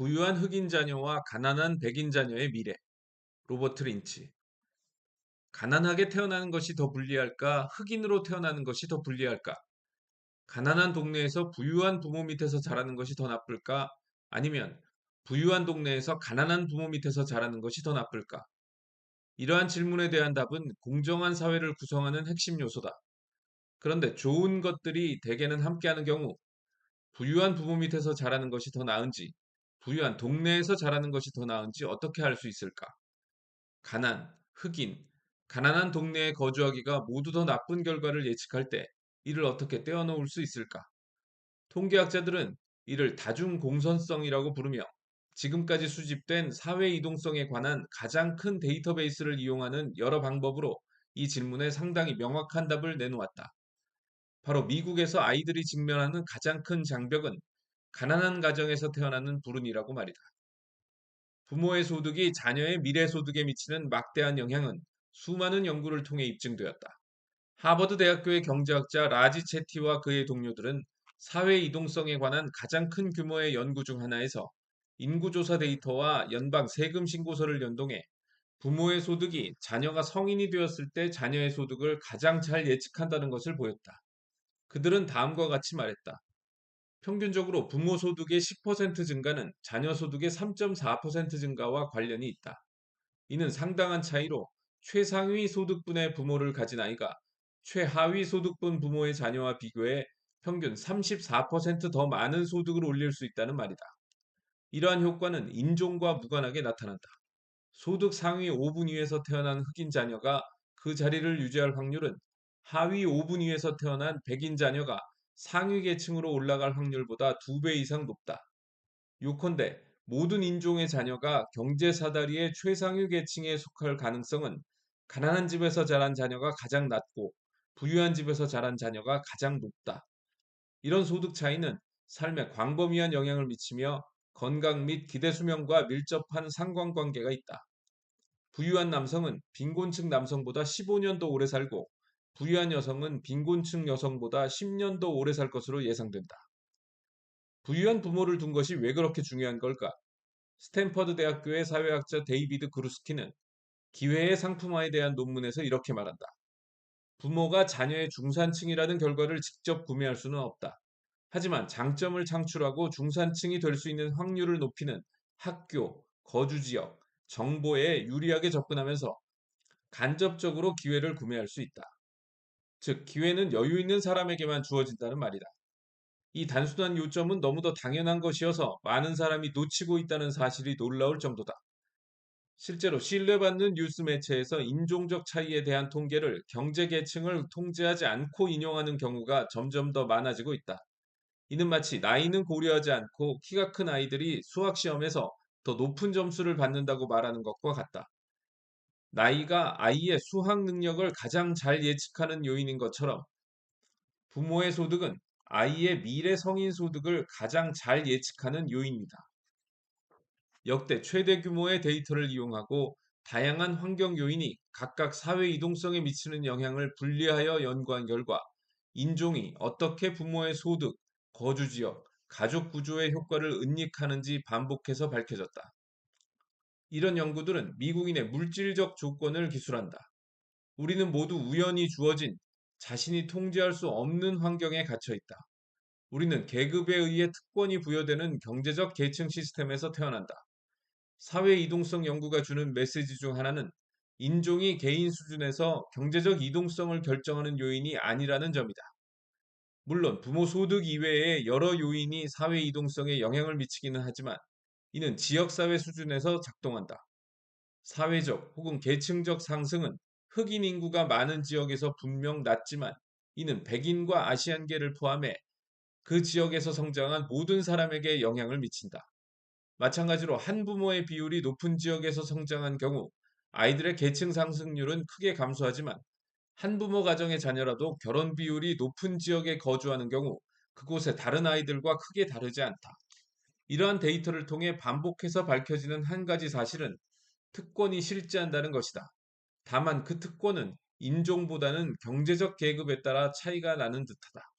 부유한 흑인 자녀와 가난한 백인 자녀의 미래. 로버트 린치. 가난하게 태어나는 것이 더 불리할까? 흑인으로 태어나는 것이 더 불리할까? 가난한 동네에서 부유한 부모 밑에서 자라는 것이 더 나쁠까? 아니면 부유한 동네에서 가난한 부모 밑에서 자라는 것이 더 나쁠까? 이러한 질문에 대한 답은 공정한 사회를 구성하는 핵심 요소다. 그런데 좋은 것들이 대개는 함께하는 경우 부유한 부모 밑에서 자라는 것이 더 나은지, 부유한 동네에서 자라는 것이 더 나은지 어떻게 할 수 있을까? 가난, 흑인, 가난한 동네에 거주하기가 모두 더 나쁜 결과를 예측할 때 이를 어떻게 떼어놓을 수 있을까? 통계학자들은 이를 다중공선성이라고 부르며 지금까지 수집된 사회 이동성에 관한 가장 큰 데이터베이스를 이용하는 여러 방법으로 이 질문에 상당히 명확한 답을 내놓았다. 바로 미국에서 아이들이 직면하는 가장 큰 장벽은 가난한 가정에서 태어나는 불운이라고 말이다. 부모의 소득이 자녀의 미래 소득에 미치는 막대한 영향은 수많은 연구를 통해 입증되었다. 하버드 대학교의 경제학자 라지 채티와 그의 동료들은 사회 이동성에 관한 가장 큰 규모의 연구 중 하나에서 인구조사 데이터와 연방 세금 신고서를 연동해 부모의 소득이 자녀가 성인이 되었을 때 자녀의 소득을 가장 잘 예측한다는 것을 보였다. 그들은 다음과 같이 말했다. 평균적으로 부모 소득의 10% 증가는 자녀 소득의 3.4% 증가와 관련이 있다. 이는 상당한 차이로 최상위 소득분의 부모를 가진 아이가 최하위 소득분 부모의 자녀와 비교해 평균 34%더 많은 소득을 올릴 수 있다는 말이다. 이러한 효과는 인종과 무관하게 나타난다. 소득 상위 5분 위에서 태어난 흑인 자녀가 그 자리를 유지할 확률은 하위 5분 위에서 태어난 백인 자녀가 상위 계층으로 올라갈 확률보다 2배 이상 높다. 요컨대 모든 인종의 자녀가 경제 사다리의 최상위 계층에 속할 가능성은 가난한 집에서 자란 자녀가 가장 낮고 부유한 집에서 자란 자녀가 가장 높다. 이런 소득 차이는 삶에 광범위한 영향을 미치며 건강 및 기대 수명과 밀접한 상관관계가 있다. 부유한 남성은 빈곤층 남성보다 15년 더 오래 살고 부유한 여성은 빈곤층 여성보다 10년 더 오래 살 것으로 예상된다. 부유한 부모를 둔 것이 왜 그렇게 중요한 걸까? 스탠퍼드 대학교의 사회학자 데이비드 그루스키는 기회의 상품화에 대한 논문에서 이렇게 말한다. 부모가 자녀의 중산층이라는 결과를 직접 구매할 수는 없다. 하지만 장점을 창출하고 중산층이 될 수 있는 확률을 높이는 학교, 거주지역, 정보에 유리하게 접근하면서 간접적으로 기회를 구매할 수 있다. 즉, 기회는 여유 있는 사람에게만 주어진다는 말이다. 이 단순한 요점은 너무도 당연한 것이어서 많은 사람이 놓치고 있다는 사실이 놀라울 정도다. 실제로 신뢰받는 뉴스 매체에서 인종적 차이에 대한 통계를 경제 계층을 통제하지 않고 인용하는 경우가 점점 더 많아지고 있다. 이는 마치 나이는 고려하지 않고 키가 큰 아이들이 수학 시험에서 더 높은 점수를 받는다고 말하는 것과 같다. 나이가 아이의 수학 능력을 가장 잘 예측하는 요인인 것처럼 부모의 소득은 아이의 미래 성인 소득을 가장 잘 예측하는 요인이다. 역대 최대 규모의 데이터를 이용하고 다양한 환경 요인이 각각 사회 이동성에 미치는 영향을 분리하여 연구한 결과 인종이 어떻게 부모의 소득, 거주 지역, 가족 구조의 효과를 은닉하는지 반복해서 밝혀졌다. 이런 연구들은 미국인의 물질적 조건을 기술한다. 우리는 모두 우연히 주어진 자신이 통제할 수 없는 환경에 갇혀 있다. 우리는 계급에 의해 특권이 부여되는 경제적 계층 시스템에서 태어난다. 사회 이동성 연구가 주는 메시지 중 하나는 인종이 개인 수준에서 경제적 이동성을 결정하는 요인이 아니라는 점이다. 물론 부모 소득 이외에 여러 요인이 사회 이동성에 영향을 미치기는 하지만 이는 지역사회 수준에서 작동한다. 사회적 혹은 계층적 상승은 흑인 인구가 많은 지역에서 분명 낮지만 이는 백인과 아시안계를 포함해 그 지역에서 성장한 모든 사람에게 영향을 미친다. 마찬가지로 한부모의 비율이 높은 지역에서 성장한 경우 아이들의 계층 상승률은 크게 감소하지만 한부모 가정의 자녀라도 결혼 비율이 높은 지역에 거주하는 경우 그곳의 다른 아이들과 크게 다르지 않다. 이러한 데이터를 통해 반복해서 밝혀지는 한 가지 사실은 특권이 실제한다는 것이다. 다만 그 특권은 인종보다는 경제적 계급에 따라 차이가 나는 듯하다.